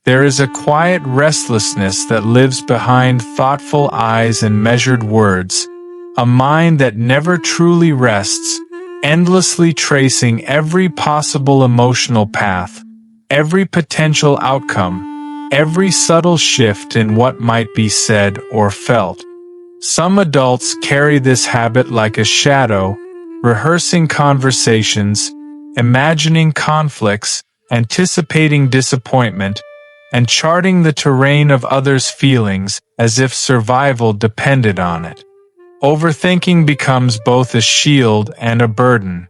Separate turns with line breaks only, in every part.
There is a quiet restlessness that lives behind thoughtful eyes and measured words, a mind that never truly rests, endlessly tracing every possible emotional path, every potential outcome, every subtle shift in what might be said or felt. Some adults carry this habit like a shadow, rehearsing conversations, imagining conflicts, anticipating disappointment, and charting the terrain of others' feelings as if survival depended on it. Overthinking becomes both a shield and a burden.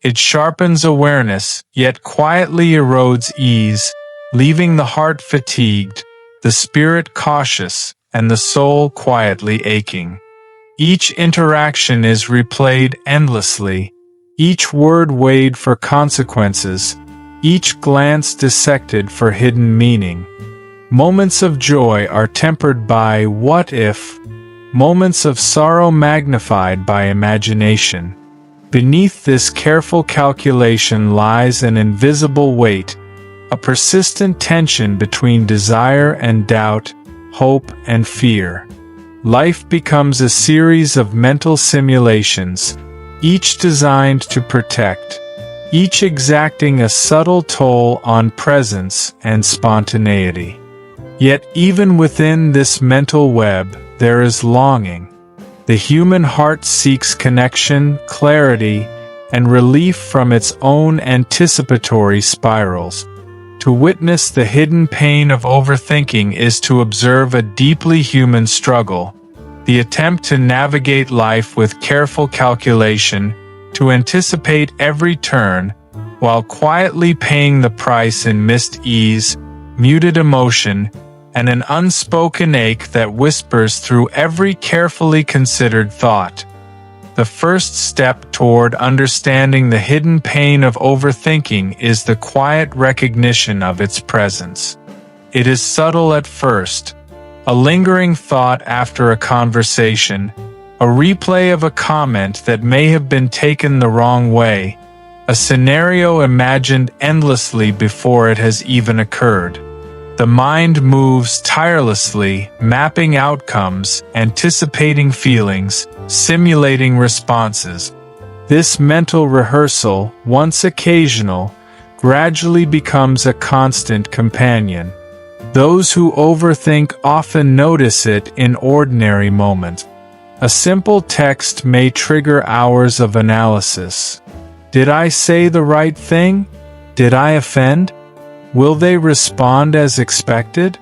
It sharpens awareness, yet quietly erodes ease, leaving the heart fatigued, the spirit cautious, and the soul quietly aching. Each interaction is replayed endlessly, each word weighed for consequences, each glance dissected for hidden meaning. Moments of joy are tempered by what if, moments of sorrow magnified by imagination. Beneath this careful calculation lies an invisible weight, a persistent tension between desire and doubt, hope and fear. Life becomes a series of mental simulations, each designed to protect, each exacting a subtle toll on presence and spontaneity. Yet even within this mental web, there is longing. The human heart seeks connection, clarity, and relief from its own anticipatory spirals. To witness the hidden pain of overthinking is to observe a deeply human struggle, the attempt to navigate life with careful calculation, to anticipate every turn, while quietly paying the price in missed ease, muted emotion, and an unspoken ache that whispers through every carefully considered thought. The first step toward understanding the hidden pain of overthinking is the quiet recognition of its presence. It is subtle at first, a lingering thought after a conversation, a replay of a comment that may have been taken the wrong way, a scenario imagined endlessly before it has even occurred. The mind moves tirelessly, mapping outcomes, anticipating feelings, simulating responses. This mental rehearsal, once occasional, gradually becomes a constant companion. Those who overthink often notice it in ordinary moments. A simple text may trigger hours of analysis. Did I say the right thing? Did I offend? Will they respond as expected?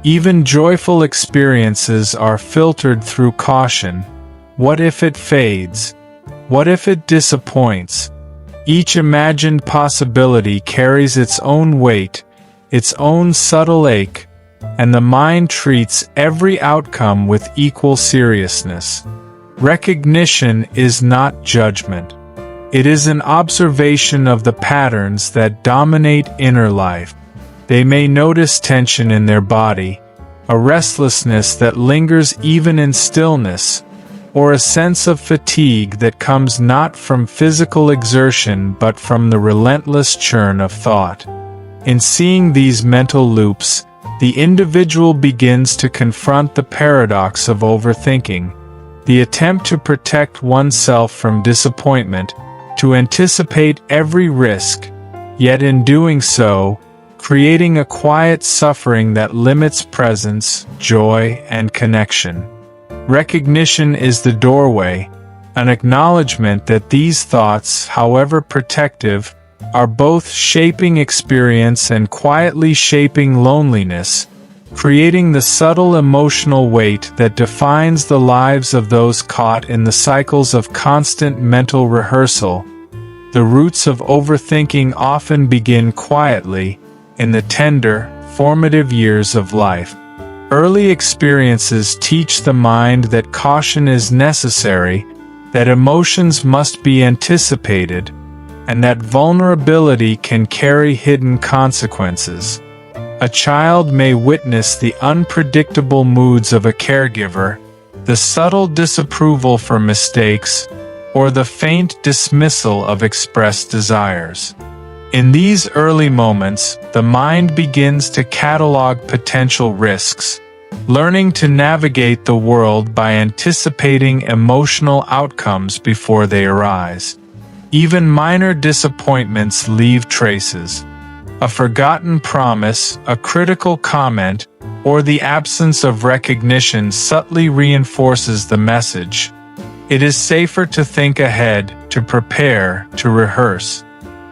Even joyful experiences are filtered through caution. What if it fades? What if it disappoints? Each imagined possibility carries its own weight, its own subtle ache, and the mind treats every outcome with equal seriousness. Recognition is not judgment. It is an observation of the patterns that dominate inner life. They may notice tension in their body, a restlessness that lingers even in stillness, or a sense of fatigue that comes not from physical exertion but from the relentless churn of thought. In seeing these mental loops, the individual begins to confront the paradox of overthinking, the attempt to protect oneself from disappointment, to anticipate every risk, yet in doing so, creating a quiet suffering that limits presence, joy, and connection. Recognition is the doorway, an acknowledgement that these thoughts, however protective, are both shaping experience and quietly shaping loneliness, creating the subtle emotional weight that defines the lives of those caught in the cycles of constant mental rehearsal. The roots of overthinking often begin quietly, in the tender, formative years of life. Early experiences teach the mind that caution is necessary, that emotions must be anticipated, and that vulnerability can carry hidden consequences. A child may witness the unpredictable moods of a caregiver, the subtle disapproval for mistakes, or the faint dismissal of expressed desires. In these early moments, the mind begins to catalog potential risks, learning to navigate the world by anticipating emotional outcomes before they arise. Even minor disappointments leave traces. A forgotten promise, a critical comment, or the absence of recognition subtly reinforces the message. It is safer to think ahead, to prepare, to rehearse.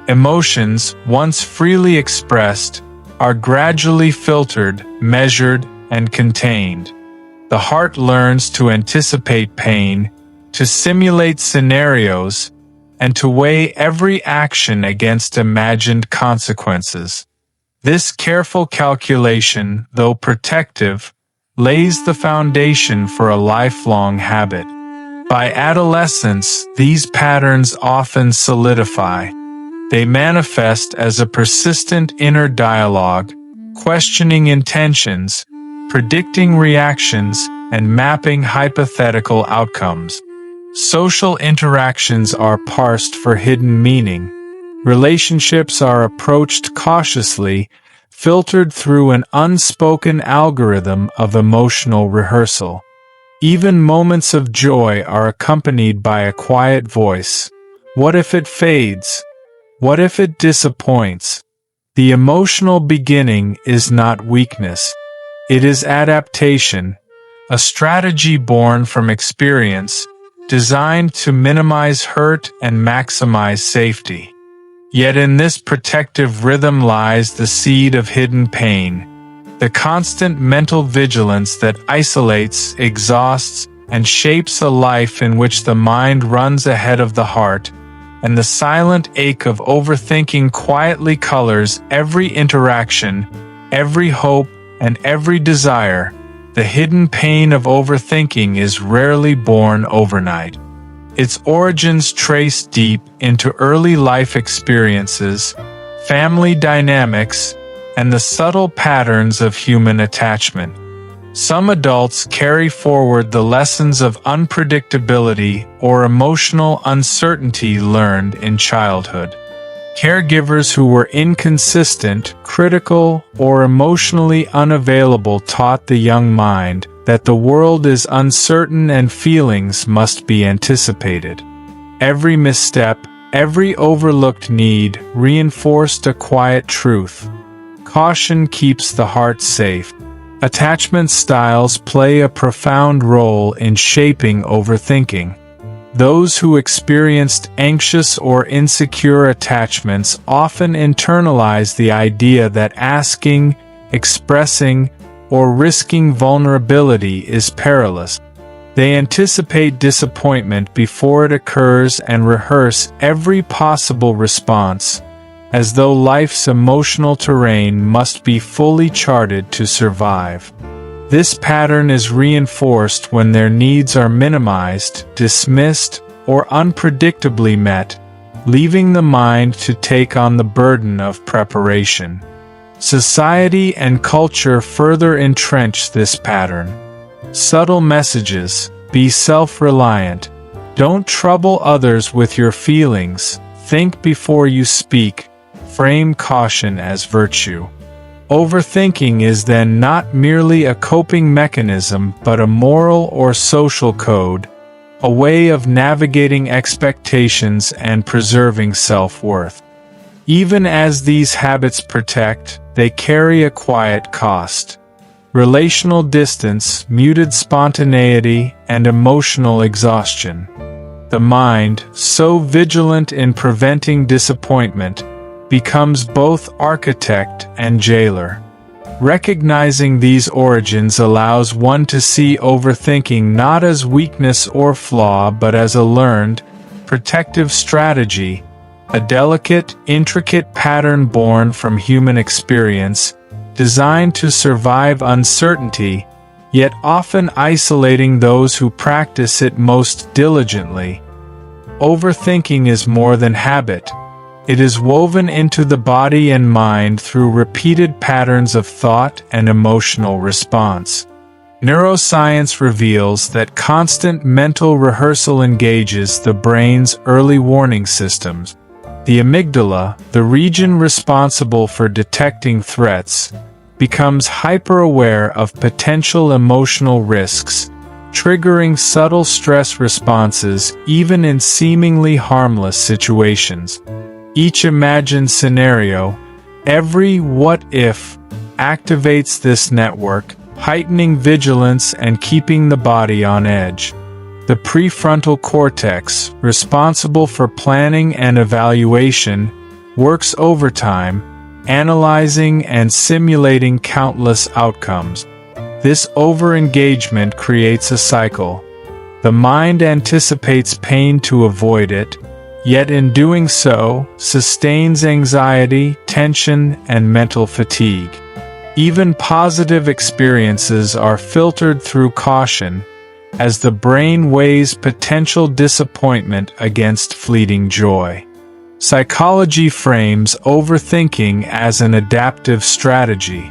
Emotions, once freely expressed, are gradually filtered, measured, and contained. The heart learns to anticipate pain, to simulate scenarios, and to weigh every action against imagined consequences. This careful calculation, though protective, lays the foundation for a lifelong habit. By adolescence, these patterns often solidify. They manifest as a persistent inner dialogue, questioning intentions, predicting reactions, and mapping hypothetical outcomes. Social interactions are parsed for hidden meaning. Relationships are approached cautiously, filtered through an unspoken algorithm of emotional rehearsal. Even moments of joy are accompanied by a quiet voice. What if it fades? What if it disappoints? The emotional beginning is not weakness. It is adaptation, a strategy born from experience, designed to minimize hurt and maximize safety. Yet in this protective rhythm lies the seed of hidden pain, the constant mental vigilance that isolates, exhausts, and shapes a life in which the mind runs ahead of the heart, and the silent ache of overthinking quietly colors every interaction, every hope, and every desire. The hidden pain of overthinking is rarely born overnight. Its origins trace deep into early life experiences, family dynamics, and the subtle patterns of human attachment. Some adults carry forward the lessons of unpredictability or emotional uncertainty learned in childhood. Caregivers who were inconsistent, critical, or emotionally unavailable taught the young mind that the world is uncertain and feelings must be anticipated. Every misstep, every overlooked need reinforced a quiet truth. Caution keeps the heart safe. Attachment styles play a profound role in shaping overthinking. Those who experienced anxious or insecure attachments often internalize the idea that asking, expressing, or risking vulnerability is perilous. They anticipate disappointment before it occurs and rehearse every possible response, as though life's emotional terrain must be fully charted to survive. This pattern is reinforced when their needs are minimized, dismissed, or unpredictably met, leaving the mind to take on the burden of preparation. Society and culture further entrench this pattern. Subtle messages: be self-reliant, don't trouble others with your feelings, think before you speak, frame caution as virtue. Overthinking is then not merely a coping mechanism but a moral or social code, a way of navigating expectations and preserving self-worth. Even as these habits protect, they carry a quiet cost. Relational distance, muted spontaneity, and emotional exhaustion. The mind, so vigilant in preventing disappointment, becomes both architect and jailer. Recognizing these origins allows one to see overthinking not as weakness or flaw but as a learned, protective strategy, a delicate, intricate pattern born from human experience, designed to survive uncertainty, yet often isolating those who practice it most diligently. Overthinking is more than habit. It is woven into the body and mind through repeated patterns of thought and emotional response. Neuroscience reveals that constant mental rehearsal engages the brain's early warning systems. The amygdala, the region responsible for detecting threats, becomes hyper-aware of potential emotional risks, triggering subtle stress responses even in seemingly harmless situations. Each imagined scenario, every what-if, activates this network, heightening vigilance and keeping the body on edge. The prefrontal cortex, responsible for planning and evaluation, works overtime, analyzing and simulating countless outcomes. This overengagement creates a cycle. The mind anticipates pain to avoid it, yet in doing so, sustains anxiety, tension, and mental fatigue. Even positive experiences are filtered through caution, as the brain weighs potential disappointment against fleeting joy. Psychology frames overthinking as an adaptive strategy.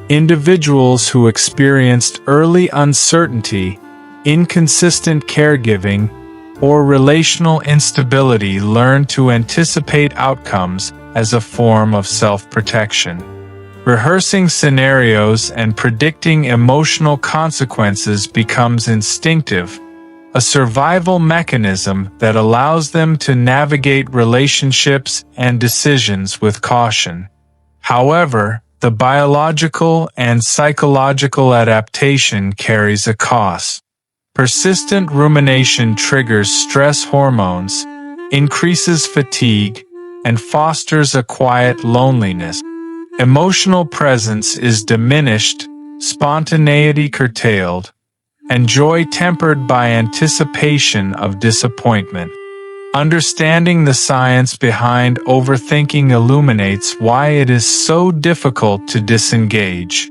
Individuals who experienced early uncertainty, inconsistent caregiving, or relational instability learn to anticipate outcomes as a form of self-protection. Rehearsing scenarios and predicting emotional consequences becomes instinctive, a survival mechanism that allows them to navigate relationships and decisions with caution. However, the biological and psychological adaptation carries a cost. Persistent rumination triggers stress hormones, increases fatigue, and fosters a quiet loneliness. Emotional presence is diminished, spontaneity curtailed, and joy tempered by anticipation of disappointment. Understanding the science behind overthinking illuminates why it is so difficult to disengage.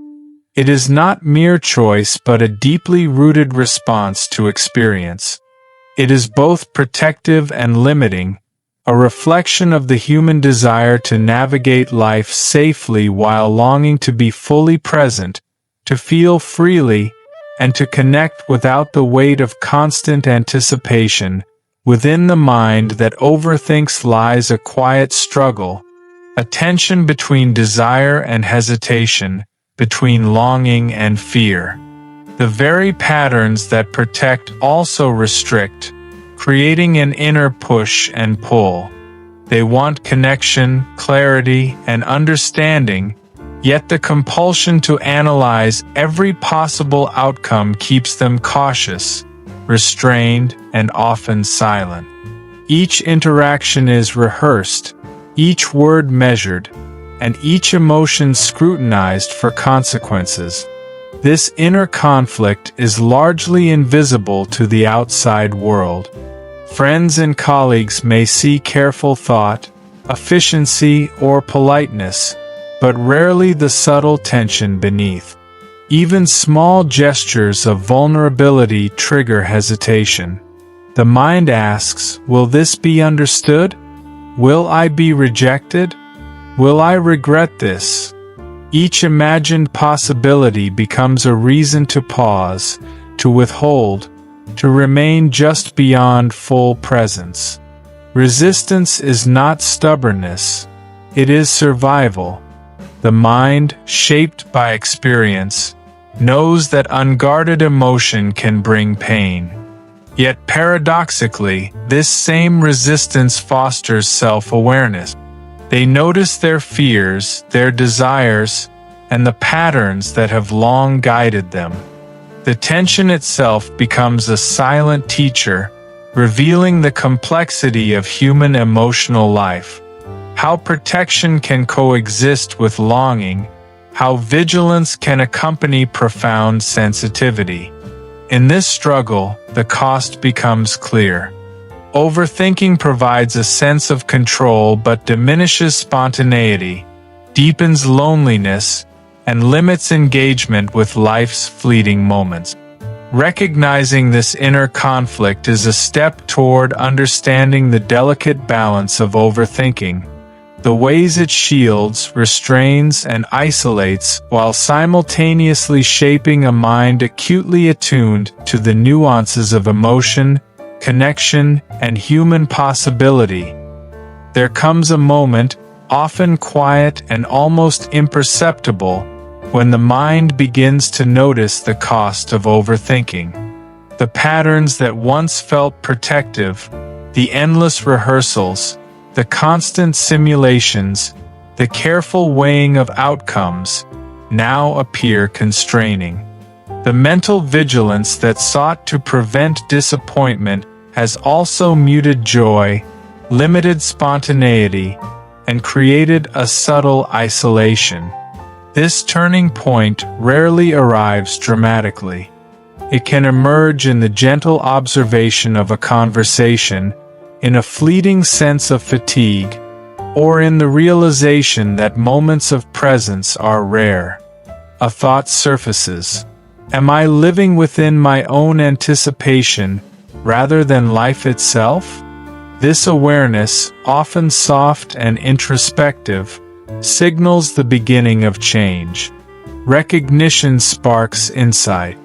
It is not mere choice but a deeply rooted response to experience. It is both protective and limiting, a reflection of the human desire to navigate life safely while longing to be fully present, to feel freely, and to connect without the weight of constant anticipation. Within the mind that overthinks lies a quiet struggle, a tension between desire and hesitation, between longing and fear. The very patterns that protect also restrict, creating an inner push and pull. They want connection, clarity, and understanding, yet the compulsion to analyze every possible outcome keeps them cautious, restrained, and often silent. Each interaction is rehearsed, each word measured, and each emotion scrutinized for consequences. This inner conflict is largely invisible to the outside world. Friends and colleagues may see careful thought, efficiency, or politeness, but rarely the subtle tension beneath. Even small gestures of vulnerability trigger hesitation. The mind asks, will this be understood? Will I be rejected? Will I regret this? Each imagined possibility becomes a reason to pause, to withhold, to remain just beyond full presence. Resistance is not stubbornness, it is survival. The mind, shaped by experience, knows that unguarded emotion can bring pain. Yet paradoxically, this same resistance fosters self-awareness. They notice their fears, their desires, and the patterns that have long guided them. The tension itself becomes a silent teacher, revealing the complexity of human emotional life. How protection can coexist with longing, how vigilance can accompany profound sensitivity. In this struggle, the cost becomes clear. Overthinking provides a sense of control but diminishes spontaneity, deepens loneliness, and limits engagement with life's fleeting moments. Recognizing this inner conflict is a step toward understanding the delicate balance of overthinking, the ways it shields, restrains, and isolates while simultaneously shaping a mind acutely attuned to the nuances of emotion, connection, and human possibility. there comes a moment, often quiet and almost imperceptible, when the mind begins to notice the cost of overthinking. The patterns that once felt protective, the endless rehearsals, the constant simulations, the careful weighing of outcomes, now appear constraining. The mental vigilance that sought to prevent disappointment has also muted joy, limited spontaneity, and created a subtle isolation. This turning point rarely arrives dramatically. It can emerge in the gentle observation of a conversation, in a fleeting sense of fatigue, or in the realization that moments of presence are rare. A thought surfaces. Am I living within my own anticipation rather than life itself? This awareness, often soft and introspective, signals the beginning of change. Recognition sparks insight.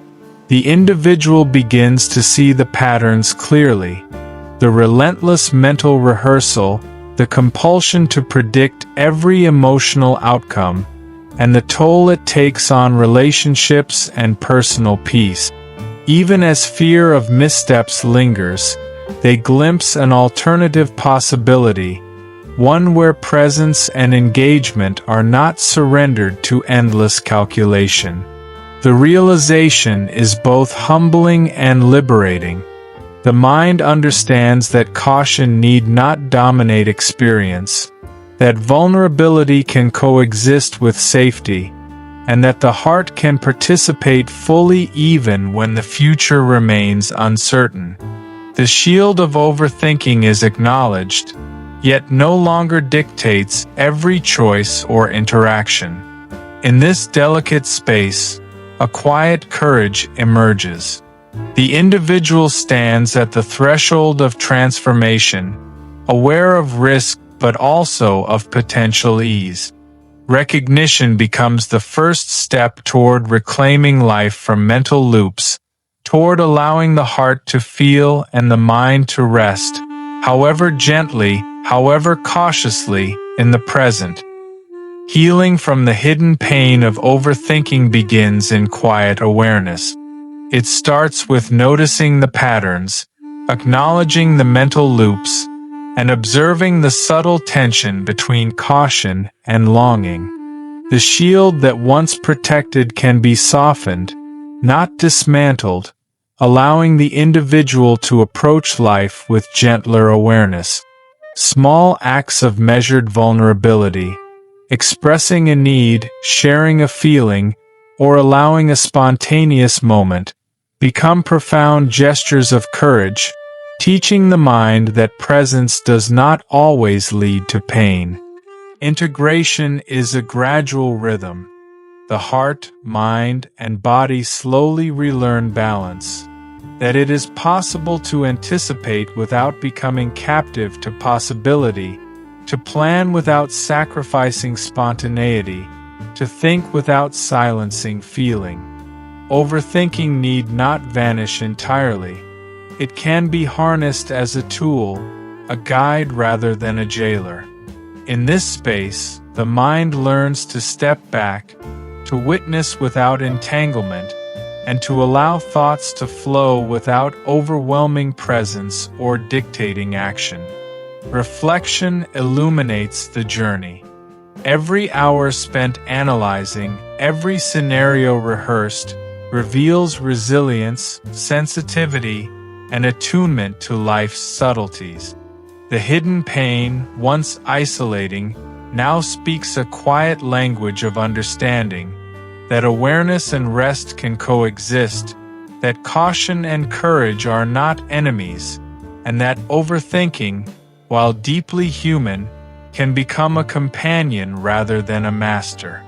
The individual begins to see the patterns clearly. The relentless mental rehearsal, the compulsion to predict every emotional outcome, and the toll it takes on relationships and personal peace. Even as fear of missteps lingers, they glimpse an alternative possibility, one where presence and engagement are not surrendered to endless calculation. The realization is both humbling and liberating. The mind understands that caution need not dominate experience, that vulnerability can coexist with safety, and that the heart can participate fully even when the future remains uncertain. The shield of overthinking is acknowledged, yet no longer dictates every choice or interaction. In this delicate space, a quiet courage emerges. The individual stands at the threshold of transformation, aware of risk but also of potential ease. Recognition becomes the first step toward reclaiming life from mental loops, toward allowing the heart to feel and the mind to rest, however gently, however cautiously, in the present. Healing from the hidden pain of overthinking begins in quiet awareness. It starts with noticing the patterns, acknowledging the mental loops, and observing the subtle tension between caution and longing. The shield that once protected can be softened, not dismantled, allowing the individual to approach life with gentler awareness. Small acts of measured vulnerability, expressing a need, sharing a feeling, or allowing a spontaneous moment, become profound gestures of courage, teaching the mind that presence does not always lead to pain. Integration is a gradual rhythm. The heart, mind, and body slowly relearn balance. That it is possible to anticipate without becoming captive to possibility, to plan without sacrificing spontaneity, to think without silencing feeling. Overthinking need not vanish entirely. It can be harnessed as a tool, a guide rather than a jailer. In this space, the mind learns to step back, to witness without entanglement, and to allow thoughts to flow without overwhelming presence or dictating action. Reflection illuminates the journey. Every hour spent analyzing, every scenario rehearsed, reveals resilience, sensitivity, and attunement to life's subtleties. The hidden pain, once isolating, now speaks a quiet language of understanding, that awareness and rest can coexist, that caution and courage are not enemies, and that overthinking, while deeply human, can become a companion rather than a master.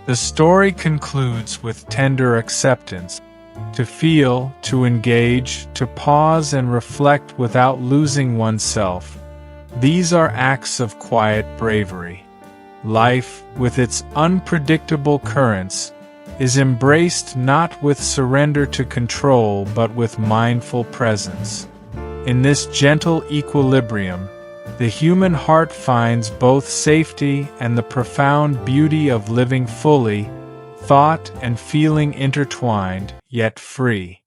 The story concludes with tender acceptance. To feel, to engage, to pause and reflect without losing oneself. These are acts of quiet bravery. Life, with its unpredictable currents, is embraced not with surrender to control but with mindful presence. In this gentle equilibrium, the human heart finds both safety and the profound beauty of living fully, thought and feeling intertwined, yet free.